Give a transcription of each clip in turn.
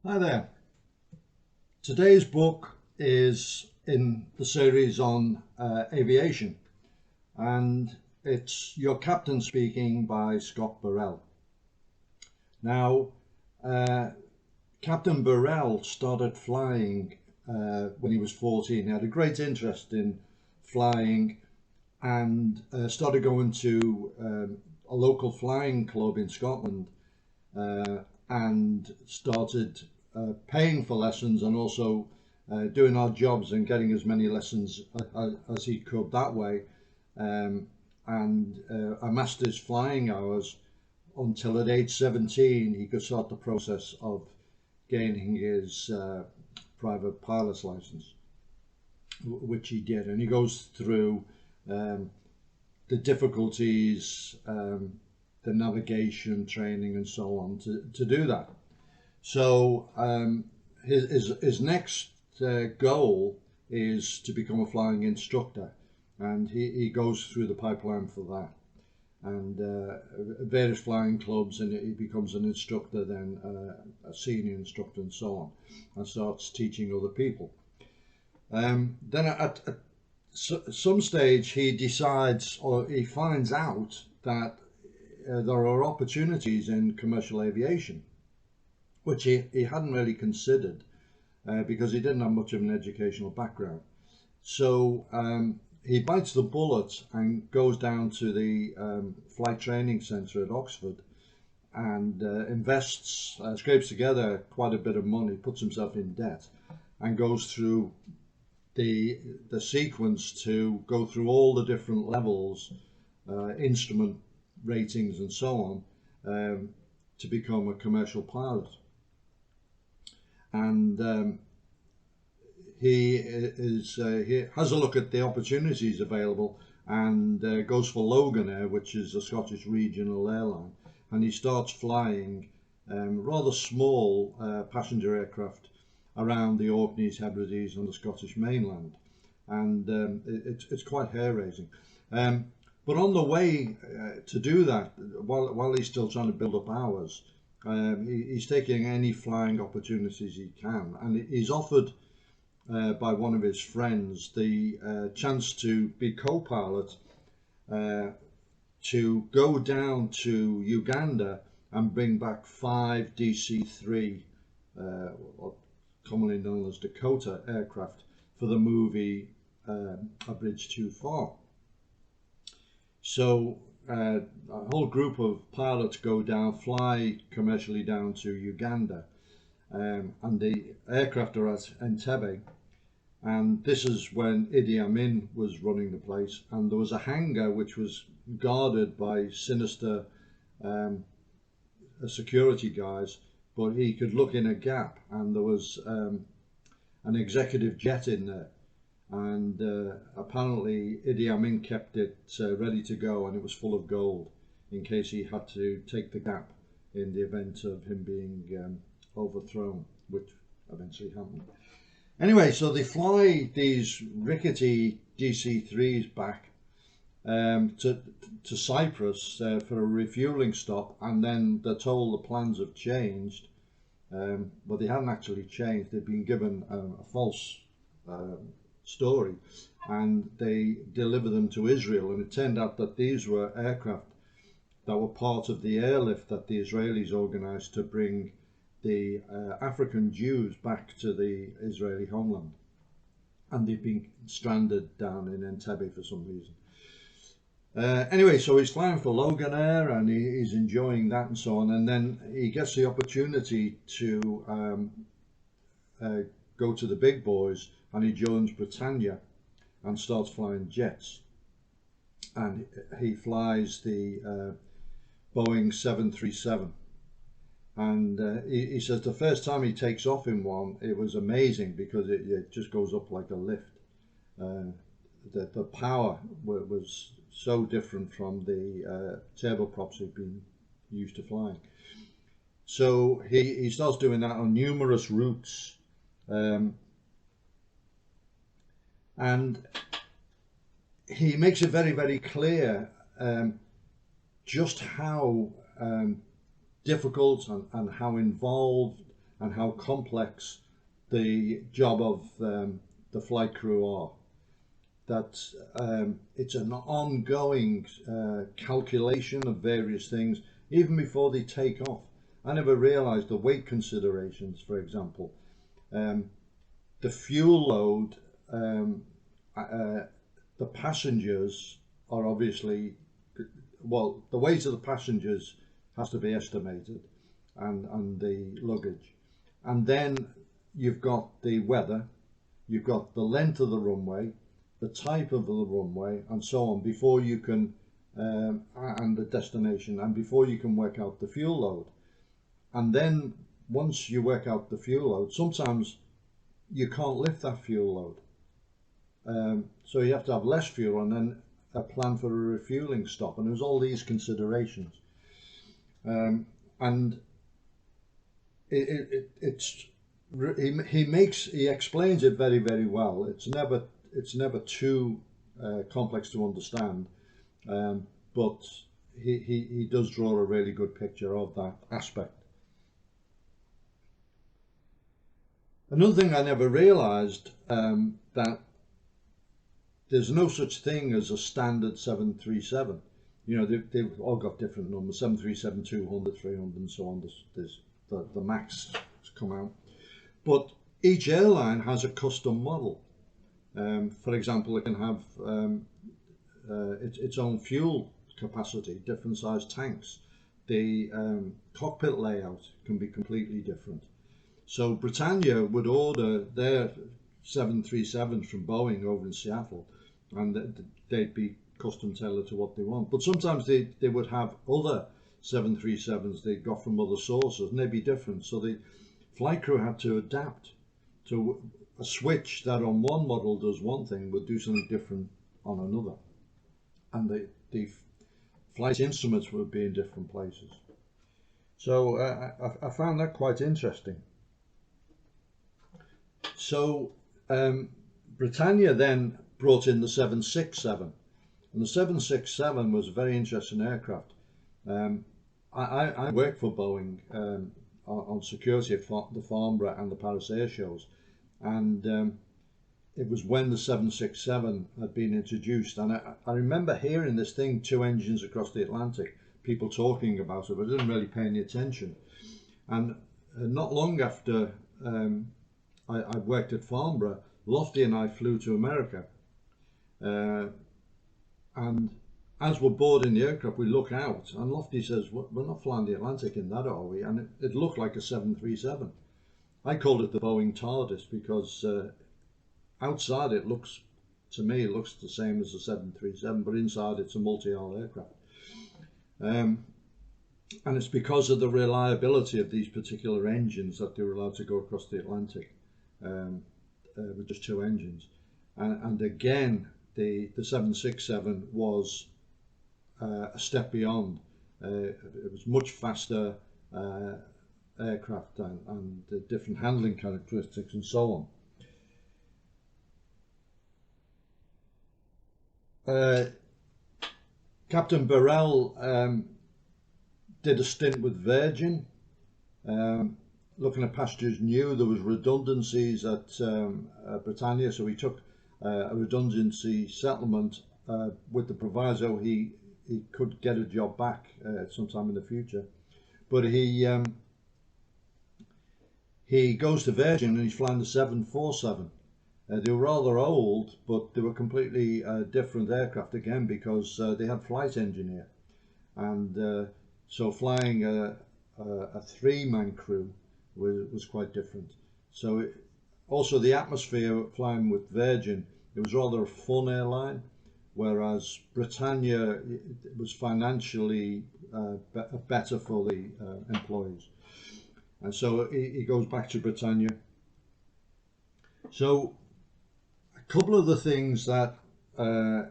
Hi there. Today's book is in the series on aviation, and it's Your Captain Speaking by Scott Birrell. Now, uh, Captain Birrell started flying when he was 14. He had a great interest in flying and started going to a local flying club in Scotland uh, and started paying for lessons and also doing odd jobs and getting as many lessons as he could that way, and amassed his flying hours until at age 17 he could start the process of gaining his private pilot's license, which he did. And he goes through um, the difficulties, the navigation training and so on to do that. So his next goal is to become a flying instructor, and he goes through the pipeline for that, and various flying clubs, and he becomes an instructor, then a senior instructor and so on, and starts teaching other people. Then at some stage he decides, or he finds out, that there are opportunities in commercial aviation, which he hadn't really considered because he didn't have much of an educational background. So he bites the bullet and goes down to the flight training centre at Oxford and invests, scrapes together quite a bit of money, puts himself in debt, and goes through the sequence to go through all the different levels, instrument ratings and so on, to become a commercial pilot. And he has a look at the opportunities available, and goes for Loganair, which is a Scottish regional airline, and he starts flying rather small passenger aircraft around the Orkneys, Hebrides and the Scottish mainland, and it's quite hair-raising. But on the way to do that, while he's still trying to build up hours, he's taking any flying opportunities he can, and he's offered by one of his friends the chance to be co-pilot, to go down to Uganda and bring back 5 DC-3, commonly known as Dakota aircraft, for the movie A Bridge Too Far. So a whole group of pilots go down, fly commercially down to Uganda, and the aircraft are at Entebbe, and this is when Idi Amin was running the place, and there was a hangar which was guarded by sinister security guys, but he could look in a gap, and there was an executive jet in there, and apparently Idi Amin kept it ready to go, and it was full of gold in case he had to take the gap in the event of him being overthrown, which eventually happened. Anyway, so they fly these rickety DC-3s back to Cyprus for a refueling stop, and then they're told the plans have changed, but they hadn't actually changed. They'd been given a false story, and they deliver them to Israel, and it turned out that these were aircraft that were part of the airlift that the Israelis organized to bring the African Jews back to the Israeli homeland, and they've been stranded down in Entebbe for some reason. Anyway, so he's flying for Loganair, and he's enjoying that and so on, and then he gets the opportunity to go to the big boys, and he joins Britannia and starts flying jets, and he flies the Boeing 737. And he says the first time he takes off in one, it was amazing because it just goes up like a lift. The power was so different from the turboprops he'd been used to flying. So he starts doing that on numerous routes, and he makes it very, very clear just how difficult and how involved and how complex the job of the flight crew are. That it's an ongoing calculation of various things, even before they take off. I never realized the weight considerations, for example. The fuel load, the passengers are obviously, well, the weight of the passengers has to be estimated, and the luggage. And then you've got the weather, you've got the length of the runway, the type of the runway, and so on, before you can, and the destination, and before you can work out the fuel load. And then once you work out the fuel load, sometimes you can't lift that fuel load. So you have to have less fuel and then a plan for a refueling stop. And there's all these considerations. And he explains it very, very well. It's never too complex to understand, but he does draw a really good picture of that aspect. Another thing I never realized, that there's no such thing as a standard 737. You know, they've all got different numbers: 737, 200, 300, and so on. There's the Max has come out, but each airline has a custom model. For example, it can have its own fuel capacity, different size tanks. The cockpit layout can be completely different. So Britannia would order their 737s from Boeing over in Seattle, and they'd be custom tailored to what they want. But sometimes they would have other 737s they got from other sources, and they'd be different. So the flight crew had to adapt to a switch that on one model does one thing would do something different on another. And the flight instruments would be in different places. So I found that quite interesting. So Britannia then brought in the 767, and the 767 was a very interesting aircraft. I worked for Boeing on security at the Farnborough and the Paris air shows, and it was when the 767 had been introduced, and I remember hearing this thing, 2 engines across the Atlantic, people talking about it, but I didn't really pay any attention. And not long after I worked at Farnborough, Lofty and I flew to America, and as we're boarding the aircraft, we look out, and Lofty says, "We're not flying the Atlantic in that, are we?" And it looked like a 737. I called it the Boeing TARDIS because outside it looks, to me, it looks the same as a 737, but inside it's a multi-hull aircraft. And it's because of the reliability of these particular engines that they were allowed to go across the Atlantic with just 2 engines. And again, the 767 was a step beyond. It was much faster aircraft and different handling characteristics and so on. Captain Birrell did a stint with Virgin, looking at passengers. Knew there was redundancies at Britannia, so he took a redundancy settlement with the proviso he could get a job back sometime in the future. But he goes to Virgin and he's flying the 747. They were rather old, but they were completely different aircraft again, because they had flight engineer, and so flying a 3-man crew was quite different. So also the atmosphere flying with Virgin, it was rather a fun airline, whereas Britannia, it was financially better for the employees. And so he goes back to Britannia. So a couple of the things that I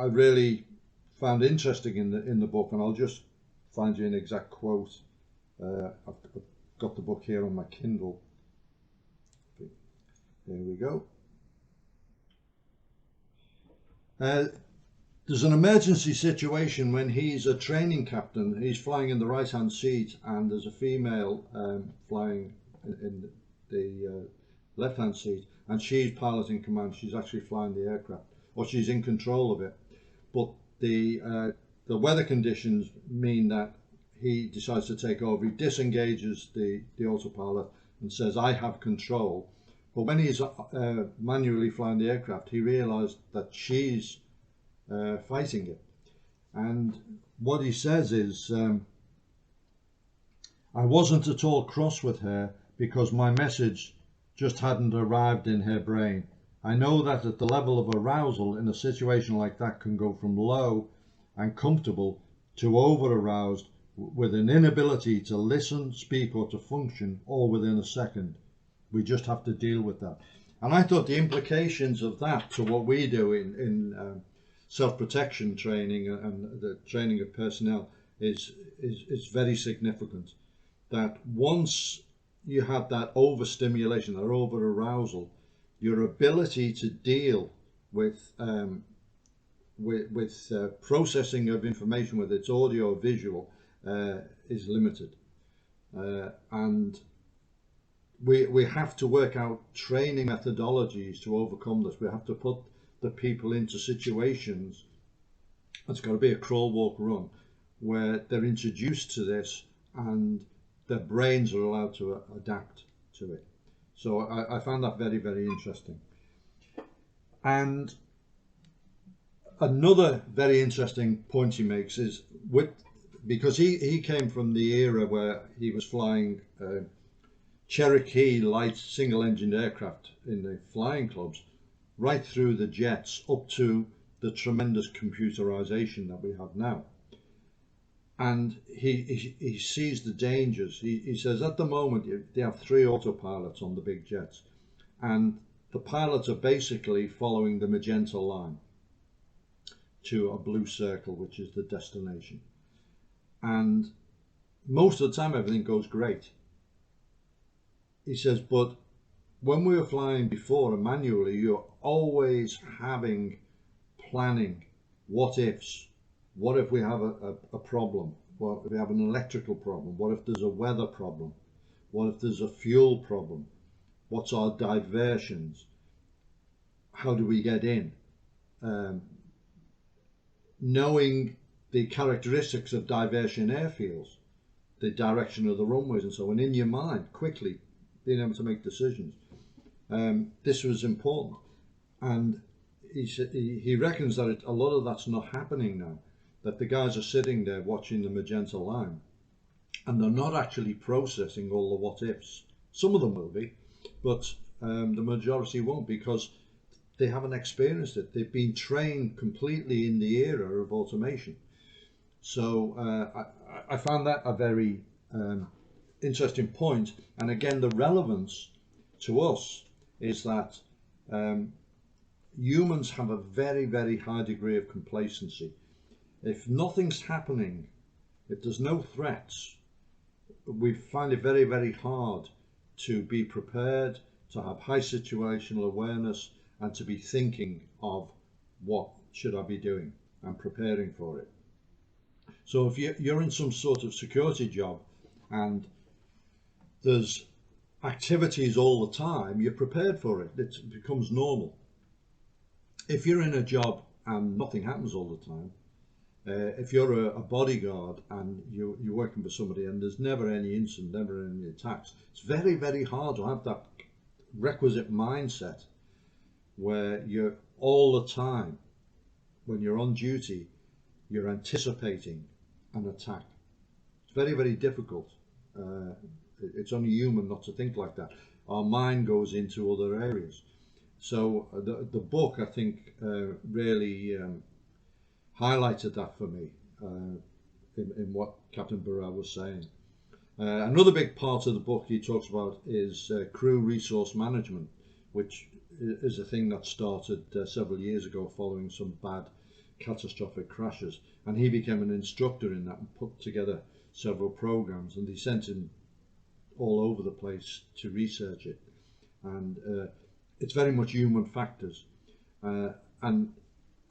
really found interesting in the book, and I'll just find you an exact quote. I've got the book here on my Kindle. There we go. there's an emergency situation when he's a training captain. He's flying in the right-hand seat, and there's a female flying in the left-hand seat, and she's piloting command. She's actually flying the aircraft, or she's in control of it. But the weather conditions mean that he decides to take over. He disengages the autopilot and says, "I have control." But when he's manually flying the aircraft, he realized that she's fighting it. And what he says is, "I wasn't at all cross with her because my message just hadn't arrived in her brain. I know that at the level of arousal in a situation like that can go from low and comfortable to over aroused with an inability to listen, speak, or to function all within a second. We just have to deal with that." And I thought the implications of that to what we do in self-protection training and the training of personnel is very significant. That once you have that overstimulation, that over-arousal, your ability to deal with processing of information, whether it's audio or visual, is limited. And we have to work out training methodologies to overcome this. We have to put the people into situations, it's got to be a crawl, walk, run, where they're introduced to this and their brains are allowed to adapt to it. So I found that very, very interesting. And another very interesting point he makes is because he came from the era where he was flying Cherokee light single-engined aircraft in the flying clubs, right through the jets up to the tremendous computerization that we have now. And he sees the dangers. He says at the moment they have 3 autopilots on the big jets, and the pilots are basically following the magenta line to a blue circle, which is the destination. And most of the time everything goes great. He says, but when we were flying before and manually, you're always having planning, what ifs. What if we have a problem? What if we have an electrical problem? What if there's a weather problem? What if there's a fuel problem? What's our diversions? How do we get in? Knowing the characteristics of diversion airfields, the direction of the runways and so on, in your mind, quickly being able to make decisions. This was important. And he reckons that a lot of that's not happening now, that the guys are sitting there watching the magenta line and they're not actually processing all the what ifs. Some of them will be, but the majority won't, because they haven't experienced it. They've been trained completely in the era of automation. So I found that a very interesting point. And again, the relevance to us is that humans have a very, very high degree of complacency. If nothing's happening, if there's no threats, we find it very, very hard to be prepared, to have high situational awareness, and to be thinking of what should I be doing and preparing for it. So if you're in some sort of security job and there's activities all the time, you're prepared for it. It becomes normal. If you're in a job and nothing happens all the time, if you're a bodyguard and you're working for somebody and there's never any incident, never any attacks, it's very, very hard to have that requisite mindset where you're all the time, when you're on duty, you're anticipating an attack. It's very, very difficult. It's only human not to think like that. Our mind goes into other areas. So the book, I think, really highlighted that for me in what Captain Birrell was saying. Another big part of the book he talks about is crew resource management, which is a thing that started several years ago following some bad catastrophic crashes, and he became an instructor in that and put together several programs, and he sent him all over the place to research it. And it's very much human factors, and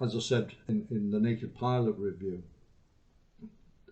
as I said in the Naked Pilot review,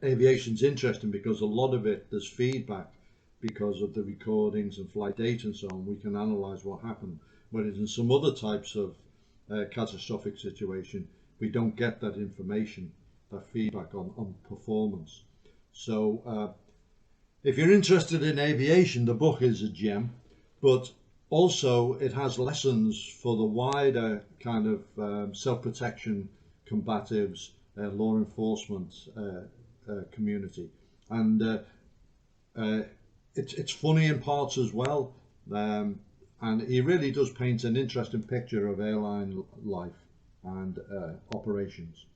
aviation's interesting because a lot of it, there's feedback because of the recordings and flight data and so on. We can analyse what happened. Whereas in some other types of catastrophic situation, we don't get that information, that feedback on performance. So if you're interested in aviation, the book is a gem, but also it has lessons for the wider kind of self-protection, combatives, law enforcement community. And it's funny in parts as well, and he really does paint an interesting picture of airline life and operations.